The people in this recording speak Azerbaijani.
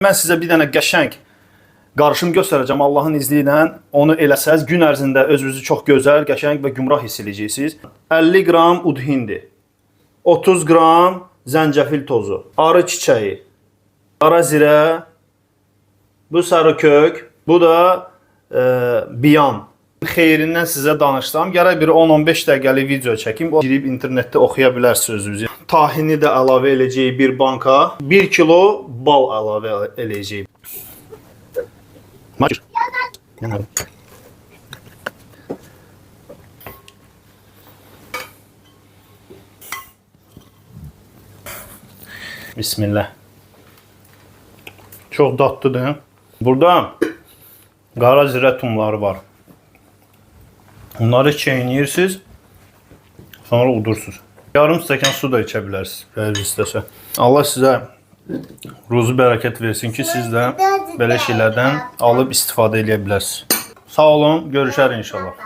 Mən sizə bir dənə qəşəng qarışım göstərəcəm Allahın izni ilə. Onu eləsəz gün ərzində özünüzü çox gözəl, qəşəng və gümrah hiss edəcəksiniz. 50 qram ud hindi, 30 qram zəncəfil tozu, arı çiçəyi, qara zirə, bu sarı kök, bu da biyan. Xeyrindən sizə danışsam, gərək bir 10-15 dəqiqəlik video çəkim. O girib internetdə oxuya bilərsiniz özünüzü. Tahini də əlavə edəcəyik bir banka. 1 kilo bal əlavə edəcəyik. Bismillah. Çox dadlıdır. Burada qara zirə tumları var. Bunları çeynəyirsiniz, sonra udursunuz. Yarım stəkan su da içə bilərsiniz, əgər istəsə. Allah sizə ruzu bərəkət versin ki, siz də belə şeylərdən alıb istifadə edə bilərsiniz. Sağ olun, görüşərik inşallah.